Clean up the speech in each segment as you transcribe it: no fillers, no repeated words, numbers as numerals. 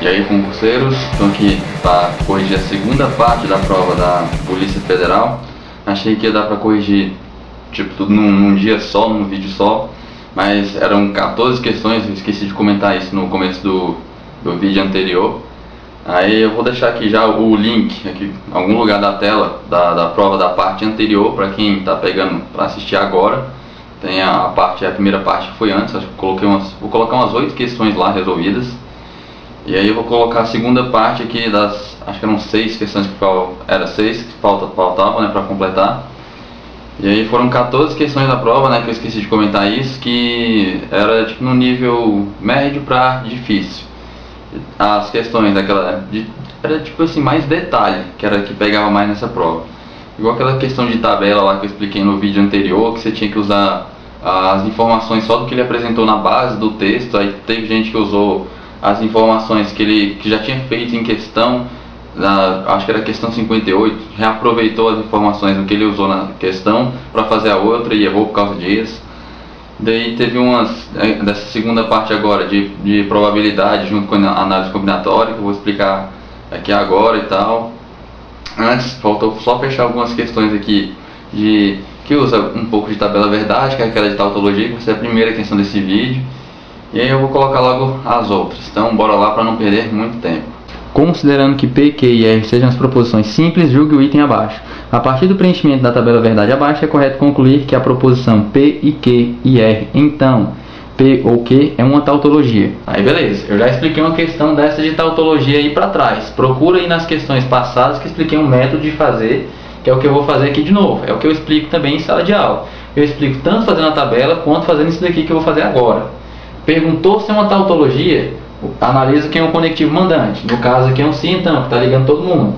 E aí, concurseiros, estou aqui para corrigir a segunda parte da prova da Polícia Federal. Achei que ia dar para corrigir tudo num dia só, num vídeo só, mas eram 14 questões, eu esqueci de comentar isso no começo do vídeo anterior. Aí eu vou deixar aqui já o link, aqui em algum lugar da tela, da prova da parte anterior, para quem está pegando para assistir agora. Tem a primeira parte que foi antes, acho que vou colocar umas 8 questões lá resolvidas. E aí eu vou colocar a segunda parte aqui acho que eram 6 questões que faltavam, né, para completar. E aí foram 14 questões da prova, né, que eu esqueci de comentar isso, que era tipo no nível médio para difícil. As questões era tipo assim, mais detalhe, que era que pegava mais nessa prova. Igual aquela questão de tabela lá que eu expliquei no vídeo anterior, que você tinha que usar as informações só do que ele apresentou na base do texto. Aí teve gente que usou as informações que já tinha feito em questão, acho que era a questão 58, reaproveitou as informações do que ele usou na questão para fazer a outra e errou por causa disso. Daí teve dessa segunda parte agora de probabilidade junto com a análise combinatória, que eu vou explicar aqui agora e tal. Antes, faltou só fechar algumas questões aqui que usa um pouco de tabela verdade, que é aquela de tautologia, que vai ser a primeira questão desse vídeo. E aí eu vou colocar logo as outras. Então bora lá para não perder muito tempo. Considerando que P, Q e R sejam as proposições simples, julgue o item abaixo. A partir do preenchimento da tabela verdade abaixo, é correto concluir que a proposição P e Q e R, então, P ou Q é uma tautologia. Aí beleza, eu já expliquei uma questão dessa de tautologia aí para trás. Procura aí nas questões passadas que eu expliquei um método de fazer, que é o que eu vou fazer aqui de novo. É o que eu explico também em sala de aula. Eu explico tanto fazendo a tabela, quanto fazendo isso daqui que eu vou fazer agora. Perguntou se é uma tautologia, analisa quem é o conectivo mandante. No caso aqui é um se então, que está ligando todo mundo.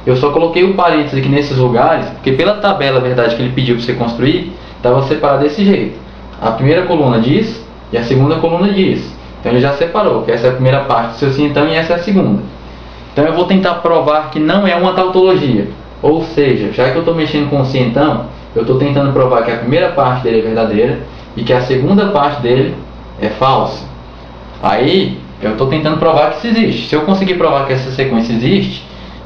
Eu só coloquei o parênteses aqui nesses lugares, porque pela tabela verdade que ele pediu para você construir, estava separado desse jeito. A primeira coluna diz e a segunda coluna diz. Então ele já separou, que essa é a primeira parte do seu se então e essa é a segunda. Então eu vou tentar provar que não é uma tautologia. Ou seja, já que eu estou mexendo com o se então, eu estou tentando provar que a primeira parte dele é verdadeira e que a segunda parte dele é falsa. Aí eu estou tentando provar que isso existe. Se eu conseguir provar que essa sequência existe,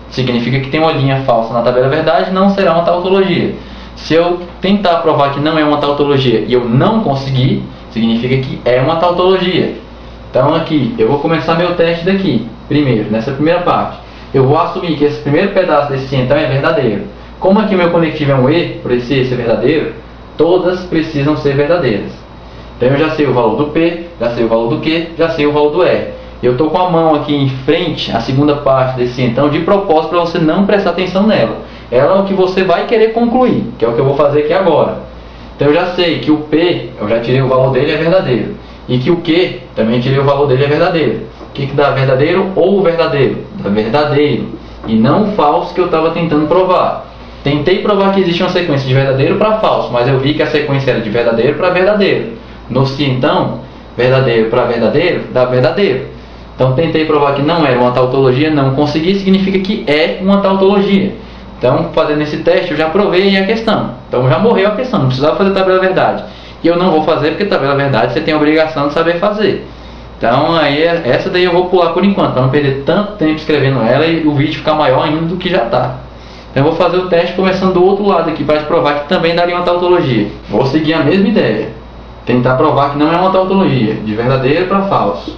significa que tem uma linha falsa na tabela verdade, não será uma tautologia. Se eu tentar provar que não é uma tautologia e eu não conseguir, significa que é uma tautologia. Então aqui, eu vou começar meu teste daqui, primeiro, nessa primeira parte. Eu vou assumir que esse primeiro pedaço desse então é verdadeiro. Como aqui meu conectivo é um E, por esse E ser verdadeiro, todas precisam ser verdadeiras. Então eu já sei o valor do P, já sei o valor do Q, já sei o valor do R. Eu estou com a mão aqui em frente, a segunda parte desse então, de propósito para você não prestar atenção nela. Ela é o que você vai querer concluir, que é o que eu vou fazer aqui agora. Então eu já sei que o P, eu já tirei o valor dele, é verdadeiro. E que o Q, também tirei o valor dele, é verdadeiro. O que dá verdadeiro ou verdadeiro? Dá verdadeiro. E não o falso que eu estava tentando provar. Tentei provar que existe uma sequência de verdadeiro para falso, mas eu vi que a sequência era de verdadeiro para verdadeiro. No se então, verdadeiro para verdadeiro, dá verdadeiro. Então tentei provar que não era uma tautologia, não consegui, significa que é uma tautologia. Então fazendo esse teste eu já provei a questão. Então já morreu a questão, não precisava fazer tabela verdade. E eu não vou fazer porque tabela verdade você tem a obrigação de saber fazer. Então aí essa daí eu vou pular por enquanto, para não perder tanto tempo escrevendo ela e o vídeo ficar maior ainda do que já está. Então eu vou fazer o teste começando do outro lado aqui, para te provar que também daria uma tautologia. Vou seguir a mesma ideia. Tentar provar que não é uma tautologia, de verdadeiro para falso.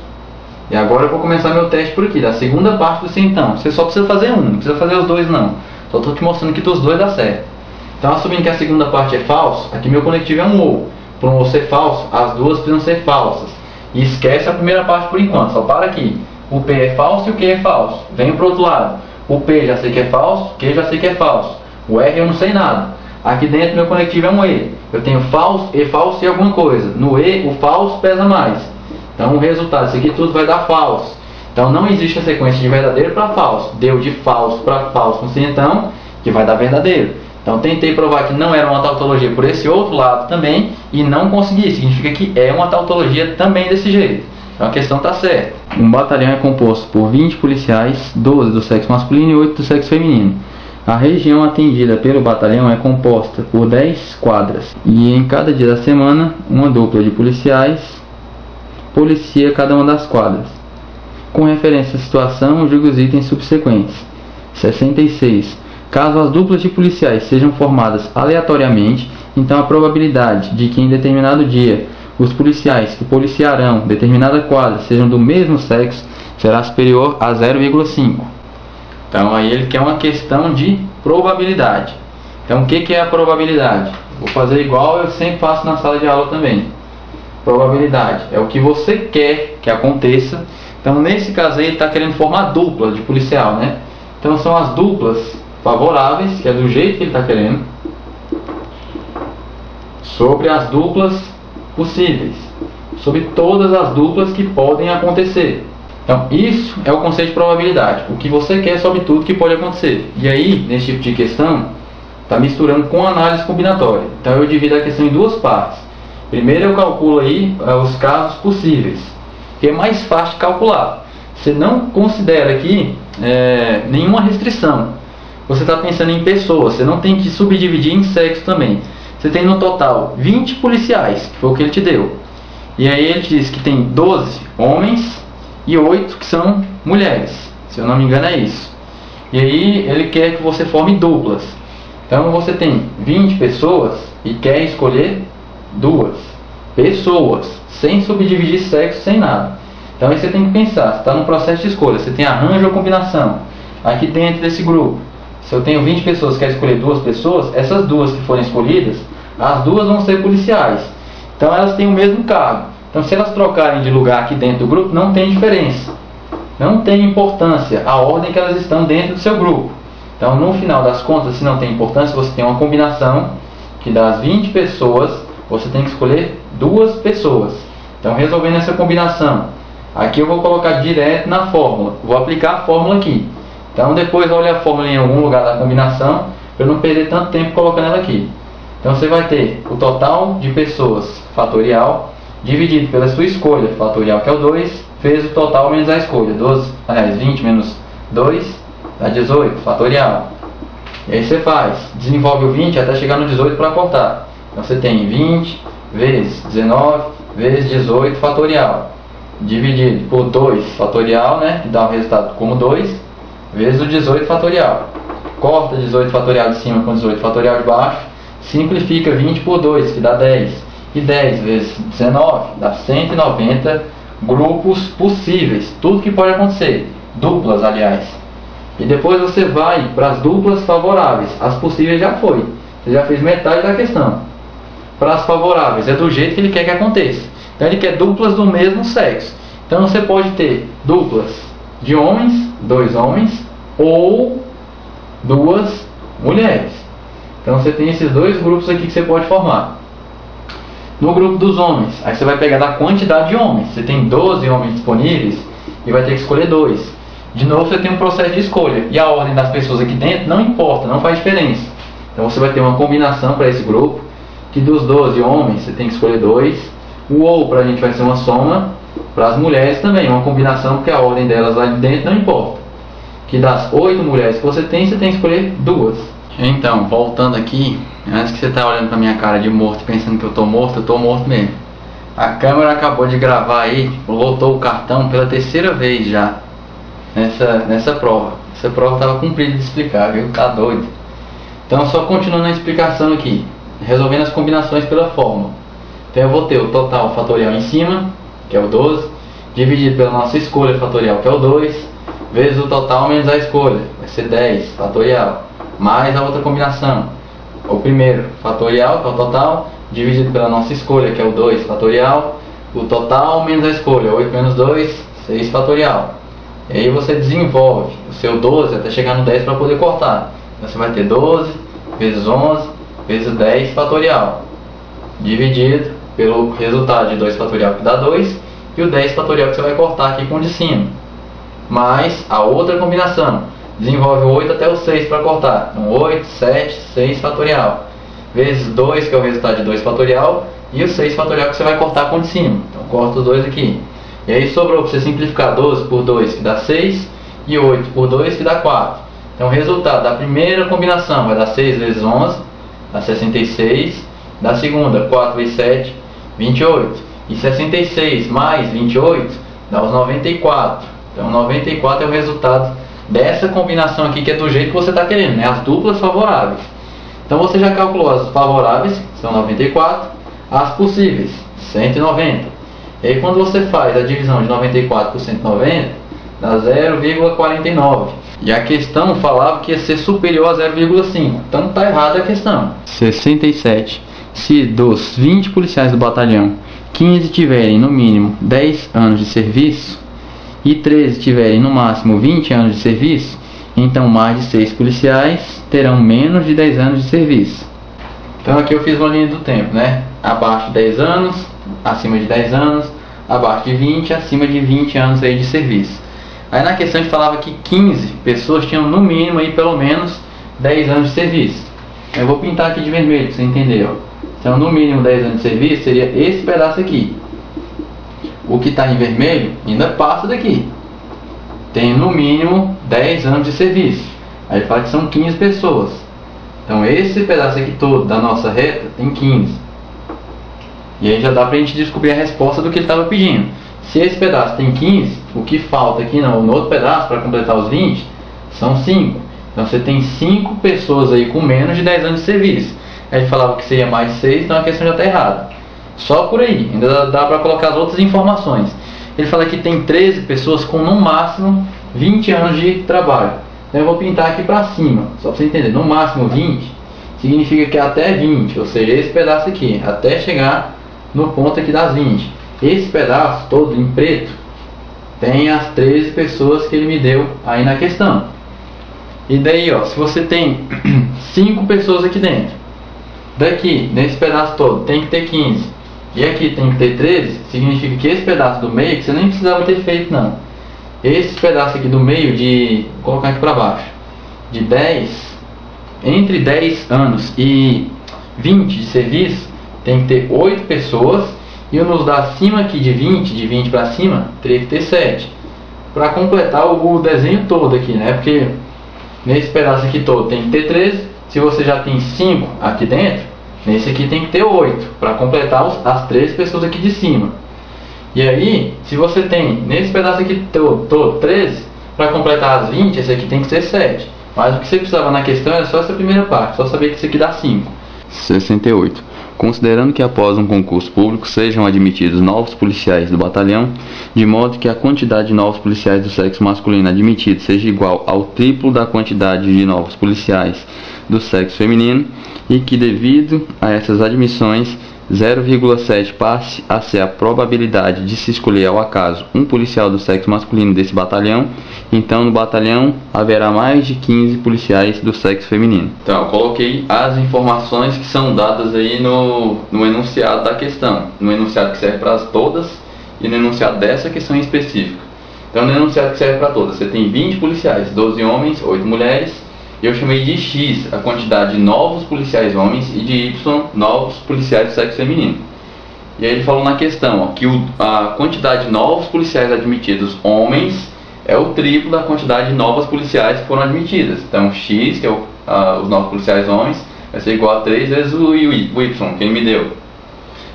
E agora eu vou começar meu teste por aqui, da segunda parte do se então. Você só precisa fazer um, não precisa fazer os dois não. Só estou te mostrando que dos dois dá certo. Então assumindo que a segunda parte é falso, aqui meu conectivo é um ou. Para um ou ser falso, as duas precisam ser falsas. E esquece a primeira parte por enquanto, só para aqui. O P é falso e o Q é falso. Venho para o outro lado. O P já sei que é falso, o Q já sei que é falso. O R eu não sei nada. Aqui dentro meu conectivo é um E. Eu tenho falso e alguma coisa. No E, o falso pesa mais. Então o resultado, isso aqui tudo vai dar falso. Então não existe a sequência de verdadeiro para falso. Deu de falso para falso no se então, que vai dar verdadeiro. Então tentei provar que não era uma tautologia por esse outro lado também, e não consegui. Significa que é uma tautologia também desse jeito. Então a questão está certa. Um batalhão é composto por 20 policiais, 12 do sexo masculino e 8 do sexo feminino. A região atendida pelo batalhão é composta por 10 quadras e em cada dia da semana uma dupla de policiais policia cada uma das quadras. Com referência à situação, julgue os itens subsequentes. 66. Caso as duplas de policiais sejam formadas aleatoriamente, então a probabilidade de que em determinado dia os policiais que policiarão determinada quadra sejam do mesmo sexo será superior a 0,5. Então aí ele quer uma questão de probabilidade. Então o que é a probabilidade? Vou fazer igual eu sempre faço na sala de aula também. Probabilidade é o que você quer que aconteça. Então nesse caso aí ele está querendo formar dupla de policial, né? Então são as duplas favoráveis, que é do jeito que ele está querendo, sobre as duplas possíveis, sobre todas as duplas que podem acontecer. Então isso é o conceito de probabilidade, o que você quer sobre tudo que pode acontecer. E aí, nesse tipo de questão, está misturando com análise combinatória. Então eu divido a questão em duas partes. Primeiro eu calculo aí os casos possíveis, que é mais fácil de calcular. Você não considera aqui nenhuma restrição. Você está pensando em pessoas, você não tem que subdividir em sexo também. Você tem no total 20 policiais, que foi o que ele te deu. E aí ele diz que tem 12 homens e 8 que são mulheres. Se eu não me engano é isso. E aí ele quer que você forme duplas. Então você tem 20 pessoas e quer escolher duas pessoas, sem subdividir sexo, sem nada. Então aí você tem que pensar, você está no processo de escolha, você tem arranjo ou combinação. Aqui dentro desse grupo, se eu tenho 20 pessoas e quero escolher duas pessoas, essas duas que forem escolhidas, as duas vão ser policiais. Então elas têm o mesmo cargo. Então se elas trocarem de lugar aqui dentro do grupo, não tem diferença. Não tem importância a ordem que elas estão dentro do seu grupo. Então no final das contas, se não tem importância, você tem uma combinação que das 20 pessoas, você tem que escolher duas pessoas. Então resolvendo essa combinação, aqui eu vou colocar direto na fórmula. Vou aplicar a fórmula aqui. Então depois olha a fórmula em algum lugar da combinação, para eu não perder tanto tempo colocando ela aqui. Então você vai ter o total de pessoas, fatorial, dividido pela sua escolha, fatorial que é o 2, vezes o total menos a escolha. 20 menos 2 dá 18, fatorial. E aí você faz, desenvolve o 20 até chegar no 18 para cortar. Então você tem 20 vezes 19 vezes 18 fatorial, dividido por 2 fatorial, né, que dá o resultado como 2, vezes o 18 fatorial. Corta 18 fatorial de cima com 18 fatorial de baixo, simplifica 20 por 2, que dá 10. E 10 vezes 19 dá 190 grupos possíveis. Tudo que pode acontecer. Duplas, aliás. E depois você vai para as duplas favoráveis. As possíveis já foi. Você já fez metade da questão. Para as favoráveis, é do jeito que ele quer que aconteça. Então ele quer duplas do mesmo sexo. Então você pode ter duplas de homens, 2 homens, ou 2 mulheres. Então você tem esses dois grupos aqui que você pode formar. No grupo dos homens, aí você vai pegar da quantidade de homens. Você tem 12 homens disponíveis e vai ter que escolher 2. De novo você tem um processo de escolha. E a ordem das pessoas aqui dentro não importa, não faz diferença. Então você vai ter uma combinação para esse grupo, que dos 12 homens você tem que escolher 2. O ou para a gente vai ser uma soma. Para as mulheres também, uma combinação, porque a ordem delas lá de dentro não importa. Que das 8 mulheres que você tem que escolher 2. Então, voltando aqui, antes que você tá olhando pra minha cara de morto, pensando que eu tô morto mesmo. A câmera acabou de gravar aí, lotou o cartão pela 3ª vez já, nessa prova. Essa prova tava cumprida de explicar, viu? Tá doido. Então, só continuando a explicação aqui, resolvendo as combinações pela fórmula. Então eu vou ter o total fatorial em cima, que é o 12, dividido pela nossa escolha fatorial, que é o 2, vezes o total menos a escolha, vai ser 10 fatorial. Mais a outra combinação, o primeiro fatorial, que é o total, dividido pela nossa escolha, que é o 2 fatorial, o total menos a escolha, 8 menos 2, 6 fatorial. E aí você desenvolve o seu 12 até chegar no 10 para poder cortar. Então você vai ter 12 vezes 11 vezes 10 fatorial, dividido pelo resultado de 2 fatorial, que dá 2, e o 10 fatorial que você vai cortar aqui com o de cima. Mais a outra combinação. Desenvolve o 8 até o 6 para cortar. Então 8, 7, 6 fatorial. Vezes 2, que é o resultado de 2 fatorial. E o 6 fatorial que você vai cortar com o de cima. Então corta os dois aqui. E aí sobrou para você simplificar 12 por 2, que dá 6. E 8 por 2, que dá 4. Então o resultado da primeira combinação vai dar 6 vezes 11, dá 66. Da segunda, 4 vezes 7, 28. E 66 mais 28 dá os 94. Então 94 é o resultado dessa combinação aqui, que é do jeito que você está querendo, né? As duplas favoráveis. Então você já calculou as favoráveis, são 94, as possíveis, 190. E aí quando você faz a divisão de 94 por 190, dá 0,49. E a questão falava que ia ser superior a 0,5. Então está errada a questão. 67. Se dos 20 policiais do batalhão, 15 tiverem no mínimo 10 anos de serviço e 13 tiverem no máximo 20 anos de serviço, então mais de 6 policiais terão menos de 10 anos de serviço. Então aqui eu fiz uma linha do tempo, né? Abaixo de 10 anos, acima de 10 anos, abaixo de 20, acima de 20 anos aí de serviço. Aí na questão a gente falava que 15 pessoas tinham no mínimo aí pelo menos 10 anos de serviço. Eu vou pintar aqui de vermelho para você entender, ó. Então no mínimo 10 anos de serviço seria esse pedaço aqui. O que está em vermelho ainda passa daqui. Tem no mínimo 10 anos de serviço. Aí ele fala que são 15 pessoas. Então esse pedaço aqui todo da nossa reta tem 15. E aí já dá pra gente descobrir a resposta do que ele estava pedindo. Se esse pedaço tem 15, o que falta aqui no outro pedaço para completar os 20 são 5. Então você tem 5 pessoas aí com menos de 10 anos de serviço. Aí ele falava que seria mais 6, então a questão já está errada. Só por aí, ainda dá para colocar as outras informações. Ele fala que tem 13 pessoas com no máximo 20 anos de trabalho. Então eu vou pintar aqui para cima, só para você entender. No máximo 20 significa que é até 20, ou seja, esse pedaço aqui, até chegar no ponto aqui das 20. Esse pedaço todo em preto tem as 13 pessoas que ele me deu aí na questão. E daí, ó, se você tem 5 pessoas aqui dentro, daqui, nesse pedaço todo, tem que ter 15, e aqui tem que ter 13, significa que esse pedaço do meio, que você nem precisava ter feito não. Esse pedaço aqui do meio, vou colocar aqui para baixo, de 10, entre 10 anos e 20 de serviço, tem que ter 8 pessoas, e nos dá acima aqui de 20 para cima, teria que ter 7. Para completar o desenho todo aqui, né? Porque nesse pedaço aqui todo tem que ter 13, se você já tem 5 aqui dentro, nesse aqui tem que ter 8, para completar as 13 pessoas aqui de cima. E aí, se você tem nesse pedaço aqui todo 13, para completar as 20, esse aqui tem que ser 7. Mas o que você precisava na questão era só essa primeira parte, só saber que isso aqui dá 5. 68. Considerando que após um concurso público sejam admitidos novos policiais do batalhão, de modo que a quantidade de novos policiais do sexo masculino admitidos seja igual ao triplo da quantidade de novos policiais do sexo feminino, e que devido a essas admissões 0,7 passe a ser a probabilidade de se escolher ao acaso um policial do sexo masculino desse batalhão, então no batalhão haverá mais de 15 policiais do sexo feminino. Então eu coloquei as informações que são dadas aí no enunciado da questão, no enunciado que serve para todas e no enunciado dessa questão em específico. Então no enunciado que serve para todas, você tem 20 policiais, 12 homens, 8 mulheres. Eu chamei de X a quantidade de novos policiais homens e de Y novos policiais do sexo feminino. E aí ele falou na questão, ó, que a quantidade de novos policiais admitidos homens é o triplo da quantidade de novas policiais que foram admitidas. Então X, que é os novos policiais homens, vai ser igual a 3 vezes o Y que ele me deu.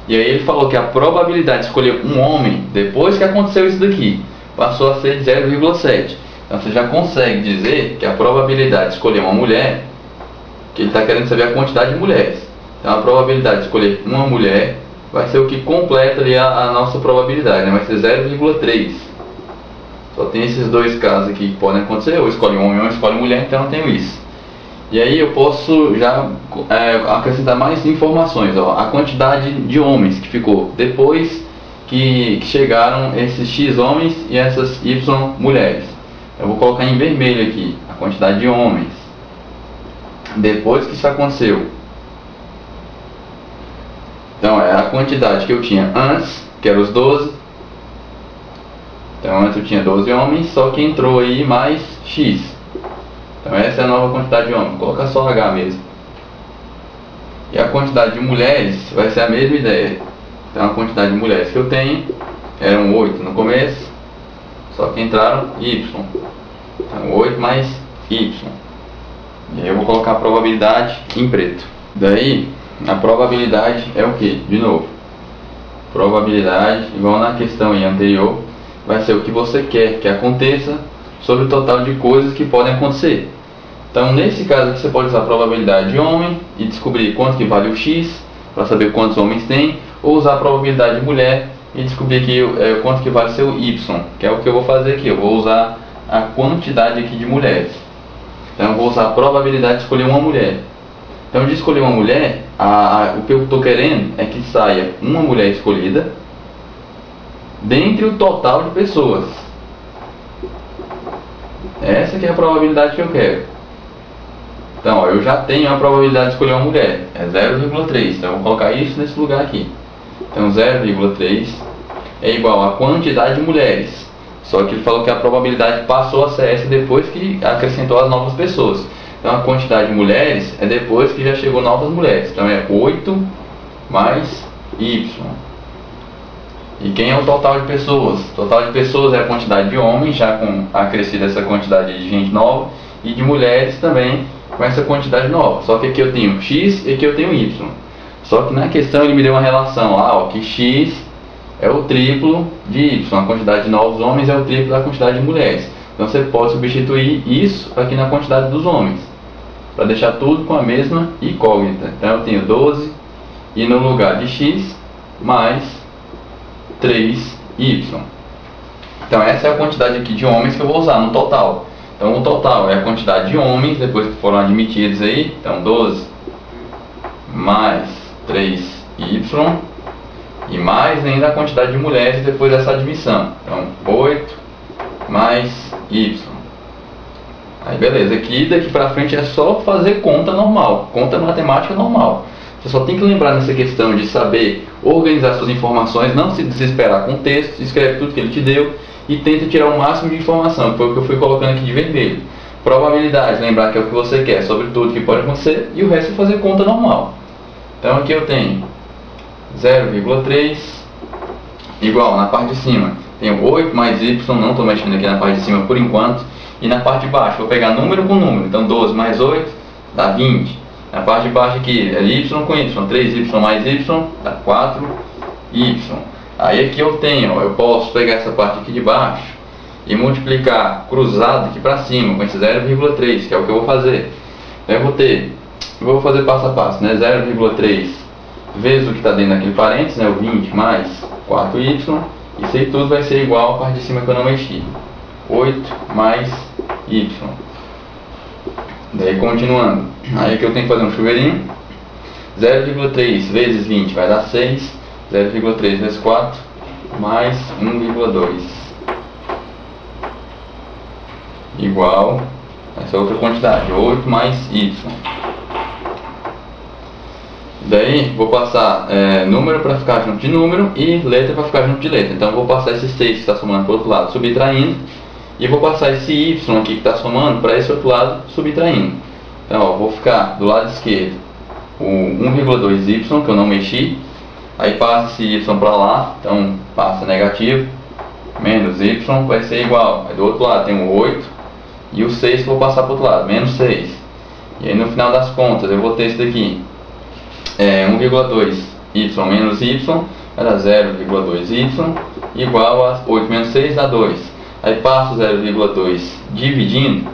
E aí ele falou que a probabilidade de escolher um homem depois que aconteceu isso daqui passou a ser de 0,7. Então você já consegue dizer que a probabilidade de escolher uma mulher, que ele está querendo saber a quantidade de mulheres. Então a probabilidade de escolher uma mulher vai ser o que completa ali a nossa probabilidade, né? Vai ser 0,3. Só tem esses dois casos aqui que podem acontecer, ou escolhe um homem ou escolhe mulher, então eu tenho isso. E aí eu posso já acrescentar mais informações, ó. A quantidade de homens que ficou depois que chegaram esses X homens e essas Y mulheres. Eu vou colocar em vermelho aqui a quantidade de homens depois que isso aconteceu. Então é a quantidade que eu tinha antes, que era os 12. Então antes eu tinha 12 homens, só que entrou aí mais X. Então essa é a nova quantidade de homens. Vou colocar só H mesmo. E a quantidade de mulheres vai ser a mesma ideia. Então a quantidade de mulheres que eu tenho eram 8 no começo, só que entraram Y. Então 8 mais Y. E aí eu vou colocar a probabilidade em preto. Daí a probabilidade é o que? De novo, probabilidade igual na questão aí anterior, vai ser o que você quer que aconteça sobre o total de coisas que podem acontecer. Então, nesse caso aqui, você pode usar a probabilidade de homem e descobrir quanto que vale o X, para saber quantos homens tem, ou usar a probabilidade de mulher e descobrir quanto que vale seu Y, que é o que eu vou fazer aqui. Eu vou usar a quantidade aqui de mulheres. Então, eu vou usar a probabilidade de escolher uma mulher. Então, de escolher uma mulher, o que eu estou querendo é que saia uma mulher escolhida dentre o total de pessoas. Essa que é a probabilidade que eu quero. Então, ó, eu já tenho a probabilidade de escolher uma mulher, é 0,3. Então, eu vou colocar isso nesse lugar aqui. Então, 0,3 é igual a quantidade de mulheres. Só que ele falou que a probabilidade passou a ser essa depois que acrescentou as novas pessoas. Então, a quantidade de mulheres é depois que já chegou novas mulheres. Então, é 8 mais Y. E quem é o total de pessoas? O total de pessoas é a quantidade de homens, já com acrescida essa quantidade de gente nova, e de mulheres também com essa quantidade nova. Só que aqui eu tenho X e aqui eu tenho Y. Só que na questão ele me deu uma relação lá, ó, que X é o triplo de Y, a quantidade de novos homens é o triplo da quantidade de mulheres. Então você pode substituir isso aqui na quantidade dos homens, para deixar tudo com a mesma incógnita. Então eu tenho 12 e no lugar de X mais 3Y. Então essa é a quantidade aqui de homens que eu vou usar no total. Então o total é a quantidade de homens depois que foram admitidos aí. Então 12 mais 3Y e mais ainda a quantidade de mulheres depois dessa admissão. Então 8 mais Y. Aí beleza, aqui daqui pra frente é só fazer conta normal, conta matemática normal. Você só tem que lembrar nessa questão de saber organizar suas informações, não se desesperar com o texto, escreve tudo que ele te deu e tenta tirar o máximo de informação, que foi o que eu fui colocando aqui de vermelho. Probabilidade, lembrar que é o que você quer sobre tudo que pode acontecer, e o resto é fazer conta normal. Então aqui eu tenho 0,3 igual, na parte de cima tenho 8 mais Y, não estou mexendo aqui na parte de cima por enquanto, e na parte de baixo vou pegar número com número, então 12 mais 8 dá 20. Na parte de baixo aqui é Y com Y, 3Y mais Y dá 4Y. Aí aqui eu tenho, ó, eu posso pegar essa parte aqui de baixo e multiplicar cruzado aqui para cima com esse 0,3, que é o que eu vou fazer. Então eu vou fazer passo a passo, né? 0,3 vezes o que está dentro daquele parênteses, né? O 20 mais 4Y, isso aí tudo vai ser igual a parte de cima que eu não mexi. 8 mais Y. Daí continuando, aí aqui eu tenho que fazer um chuveirinho. 0,3 vezes 20 vai dar 6. 0,3 vezes 4 mais 1,2 igual essa outra quantidade, 8 mais Y. Daí vou passar número para ficar junto de número e letra para ficar junto de letra. Então vou passar esse 6 que está somando para o outro lado subtraindo, e vou passar esse Y aqui que está somando para esse outro lado subtraindo. Então ó, vou ficar do lado esquerdo o 1,2Y que eu não mexi. Aí passa esse Y para lá, então passa negativo, menos Y vai ser igual. Aí do outro lado tem o 8 e o 6 que eu vou passar para o outro lado, menos 6. E aí no final das contas eu vou ter esse daqui, 1,2Y menos Y vai dar 0,2Y igual a 8 menos 6 dá 2. Aí passo 0,2 dividindo,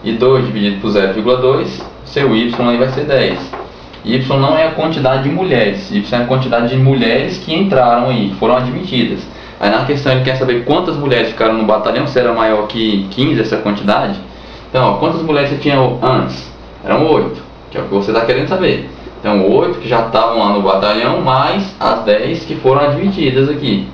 e 2 dividido por 0,2, seu Y aí vai ser 10. Y não é a quantidade de mulheres, Y é a quantidade de mulheres que entraram aí, que foram admitidas. Aí na questão ele quer saber quantas mulheres ficaram no batalhão, se era maior que 15 essa quantidade. Então, ó, quantas mulheres você tinha antes? Eram 8, que é o que você está querendo saber. Então 8 que já estavam lá no batalhão, mais as 10 que foram admitidas aqui.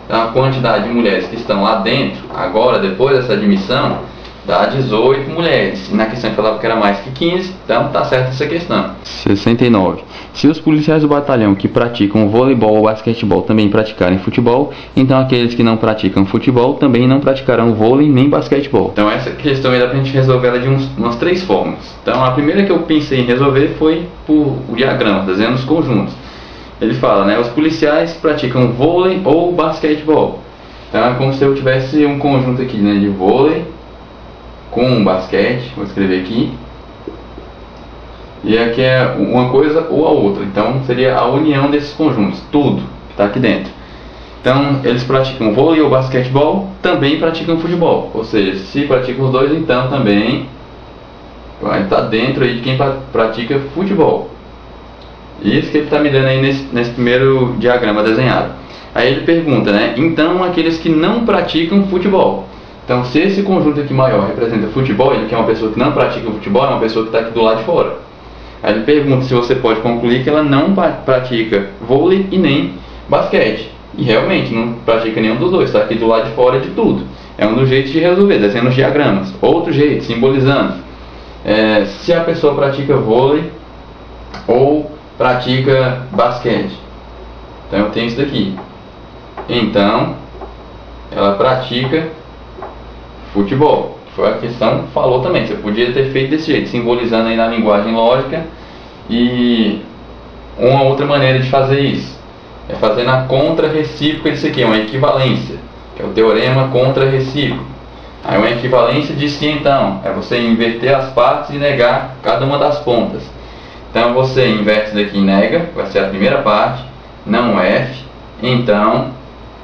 Então a quantidade de mulheres que estão lá dentro, agora depois dessa admissão, dá 18 mulheres. E na questão ele falava que era mais que 15, então tá certo essa questão. 69. Se os policiais do batalhão que praticam voleibol ou basquetebol também praticarem futebol, então aqueles que não praticam futebol também não praticarão vôlei nem basquetebol. Então essa questão aí dá pra gente resolver ela de umas 3 formas. Então a primeira que eu pensei em resolver foi por o diagrama, desenhando os conjuntos. Ele fala, né, os policiais praticam vôlei ou basquetebol. Então é como se eu tivesse um conjunto aqui, né, de vôlei com um basquete, vou escrever aqui, e aqui é uma coisa ou a outra, então seria a união desses conjuntos, tudo que está aqui dentro. Então, eles praticam vôlei ou basquetebol, também praticam futebol. Ou seja, se praticam os dois, então também vai estar dentro aí de quem pratica futebol. Isso que ele está me dando aí nesse primeiro diagrama desenhado. Aí ele pergunta, né? Então, aqueles que não praticam futebol. Então, se esse conjunto aqui maior representa futebol, ele que é uma pessoa que não pratica futebol, é uma pessoa que está aqui do lado de fora. Aí ele pergunta se você pode concluir que ela não pratica vôlei e nem basquete. E realmente não pratica nenhum dos dois, está aqui do lado de fora de tudo. É um dos jeitos de resolver, desenhando os diagramas. Outro jeito, simbolizando. Se a pessoa pratica vôlei ou pratica basquete. Então eu tenho isso daqui. Então, ela pratica futebol. Foi a questão falou também. Você podia ter feito desse jeito, simbolizando aí na linguagem lógica. E uma outra maneira de fazer isso é fazer na contra-recíproca disso aqui, uma equivalência, que é o teorema contra-recíproco. Aí uma equivalência de si, então, é você inverter as partes e negar cada uma das pontas. Então você inverte isso daqui e nega, vai ser a primeira parte, não F, então,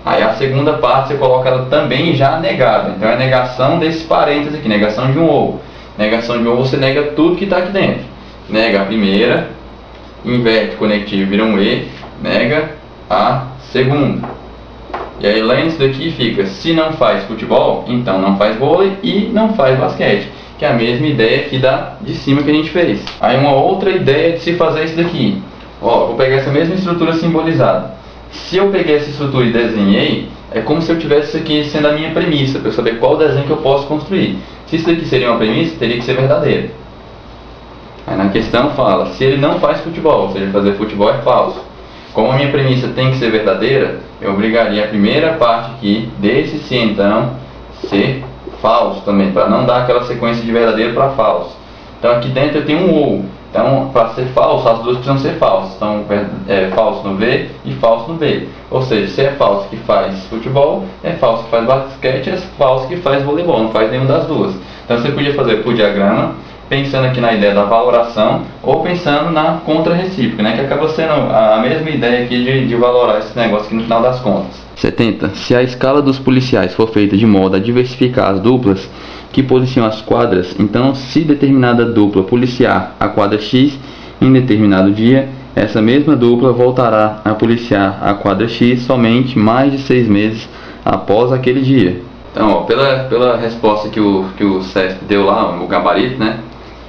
aí a segunda parte você coloca ela também já negada. Então é a negação desse parênteses aqui, negação de um ovo. Negação de um ovo você nega tudo que está aqui dentro. Nega a primeira, inverte conectivo, vira um E, nega a segunda. E aí lendo isso daqui fica, se não faz futebol, então não faz vôlei e não faz basquete, que é a mesma ideia aqui de cima que a gente fez. Aí uma outra ideia de se fazer isso daqui. Ó, vou pegar essa mesma estrutura simbolizada. Se eu peguei essa estrutura e desenhei, é como se eu tivesse isso aqui sendo a minha premissa, para eu saber qual desenho que eu posso construir. Se isso daqui seria uma premissa, teria que ser verdadeira. Aí na questão fala, se ele não faz futebol, ou seja, fazer futebol é falso. Como a minha premissa tem que ser verdadeira, eu obrigaria a primeira parte aqui, desse se então, ser falso também, para não dar aquela sequência de verdadeiro para falso. Então aqui dentro eu tenho um ou. Então, para ser falso, as duas precisam ser falsas. Então, falso no V e falso no B. Ou seja, se é falso que faz futebol, é falso que faz basquete, é falso que faz voleibol, não faz nenhuma das duas. Então, você podia fazer por diagrama, pensando aqui na ideia da valoração, ou pensando na contra-recíproca, né? Que acaba sendo a mesma ideia aqui de valorar esse negócio aqui no final das contas. 70. Se a escala dos policiais for feita de modo a diversificar as duplas que policiam as quadras, então se determinada dupla policiar a quadra X em determinado dia, essa mesma dupla voltará a policiar a quadra X somente mais de 6 meses após aquele dia. Então, ó, pela resposta que o CESP deu lá, o gabarito, né?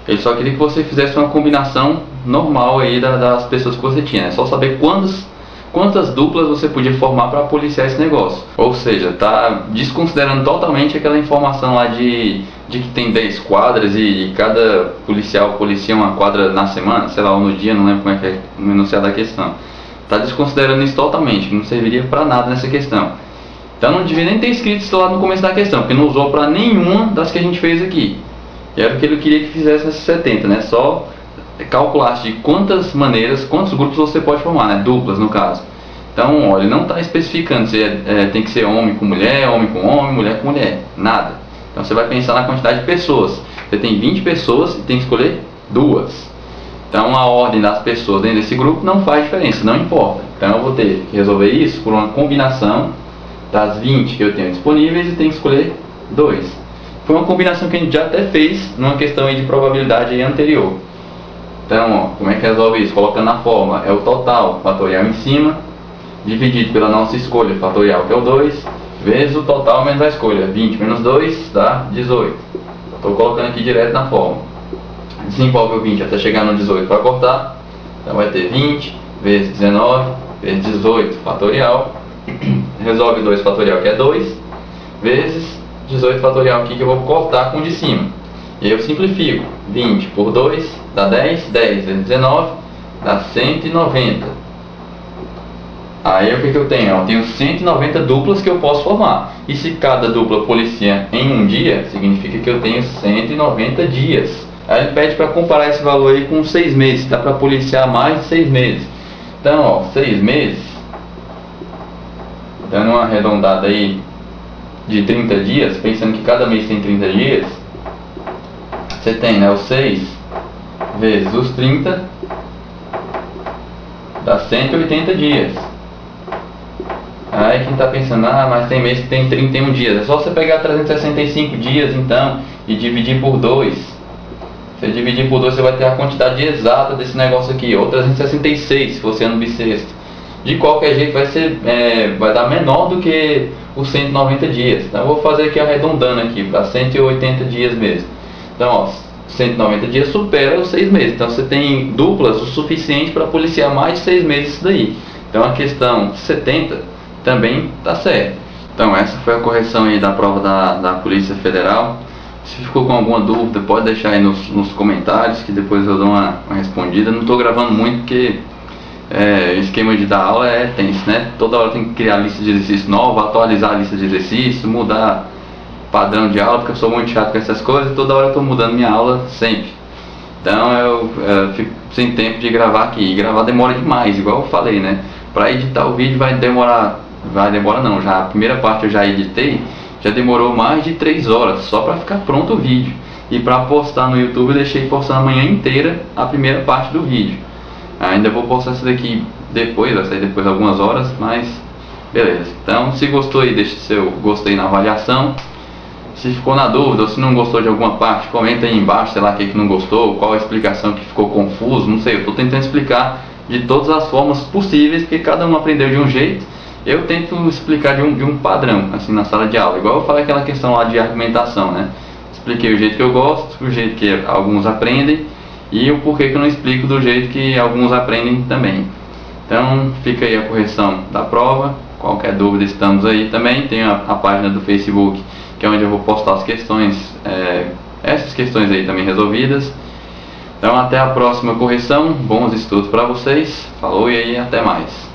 Ele só queria que você fizesse uma combinação normal aí das pessoas que você tinha, né? Só saber quantas duplas você podia formar para policiar esse negócio. Ou seja, tá desconsiderando totalmente aquela informação lá de que tem 10 quadras e cada policial policia uma quadra na semana, sei lá, ou no dia, não lembro como é que é o enunciado da questão. Tá desconsiderando isso totalmente, que não serviria para nada nessa questão. Então não devia nem ter escrito isso lá no começo da questão, porque não usou para nenhuma das que a gente fez aqui. E era o que ele queria que fizesse nesses 70, né? Só calculasse de quantas maneiras, quantos grupos você pode formar, né? Duplas no caso. Então, olha, ele não está especificando se tem que ser homem com mulher com mulher com mulher, nada. Então você vai pensar na quantidade de pessoas. Você tem 20 pessoas e tem que escolher 2. Então a ordem das pessoas dentro desse grupo não faz diferença, não importa. Então eu vou ter que resolver isso por uma combinação das 20 que eu tenho disponíveis e tenho que escolher 2. Foi uma combinação que a gente já até fez numa questão aí de probabilidade aí anterior. Então, ó, como é que resolve isso? Colocando na fórmula, é o total, fatorial em cima, dividido pela nossa escolha, fatorial que é o 2, vezes o total menos a escolha. 20 menos 2 dá 18. Estou colocando aqui direto na fórmula. Desenvolve o 20 até chegar no 18 para cortar. Então vai ter 20 vezes 19 vezes 18 fatorial. Resolve 2 fatorial que é 2, vezes 18 fatorial aqui que eu vou cortar com o de cima. E aí eu simplifico. 20 por 2 dá 10, 10 vezes 19 dá 190. Aí o que eu tenho? Eu tenho 190 duplas que eu posso formar. E se cada dupla policia em um dia, significa que eu tenho 190 dias. Aí ele pede para comparar esse valor aí com 6 meses. Dá para policiar mais de 6 meses. Então, ó, 6 meses, dando uma arredondada aí de 30 dias, pensando que cada mês tem 30 dias, você tem, né, os 6 vezes os 30 dá 180 dias. Aí Aí quem está pensando, mas tem mês que tem 31 dias. É só você pegar 365 dias então e dividir por 2. Se você dividir por 2, você vai ter a quantidade exata desse negócio aqui, ou 366 se fosse ano bissexto. De qualquer jeito vai dar menor do que os 190 dias. Então eu vou fazer aqui arredondando aqui para 180 dias mesmo. Então, ó, 190 dias supera os 6 meses. Então você tem duplas o suficiente para policiar mais de 6 meses isso daí. Então a questão 70 também está certa. Então essa foi a correção aí da prova da Polícia Federal. Se ficou com alguma dúvida, pode deixar aí nos comentários, que depois eu dou uma respondida. Não estou gravando muito porque o esquema de dar aula é tenso, né? Toda hora tem que criar lista de exercício nova, atualizar a lista de exercício, mudar padrão de aula, porque eu sou muito chato com essas coisas. Toda hora eu estou mudando minha aula sempre. Então eu fico sem tempo de gravar aqui. E gravar demora demais, igual eu falei, né? Para editar o vídeo vai demorar não, já a primeira parte eu já editei, já demorou mais de 3 horas só para ficar pronto o vídeo. E para postar no YouTube eu deixei postando a manhã inteira a primeira parte do vídeo. Ainda vou postar isso daqui depois, vai sair depois de algumas horas, mas beleza. Então se gostou aí, deixe seu gostei na avaliação. Se ficou na dúvida ou se não gostou de alguma parte, comenta aí embaixo, sei lá o que não gostou, qual a explicação que ficou confuso, não sei, eu estou tentando explicar de todas as formas possíveis, porque cada um aprendeu de um jeito. Eu tento explicar de um padrão, assim, na sala de aula, igual eu falei aquela questão lá de argumentação, né? Expliquei o jeito que eu gosto, o jeito que alguns aprendem e o porquê que eu não explico do jeito que alguns aprendem também. Então fica aí a correção da prova. Qualquer dúvida estamos aí também. Tem a página do Facebook, que é onde eu vou postar as questões, essas questões aí também resolvidas. Então até a próxima correção, bons estudos para vocês, falou e aí até mais.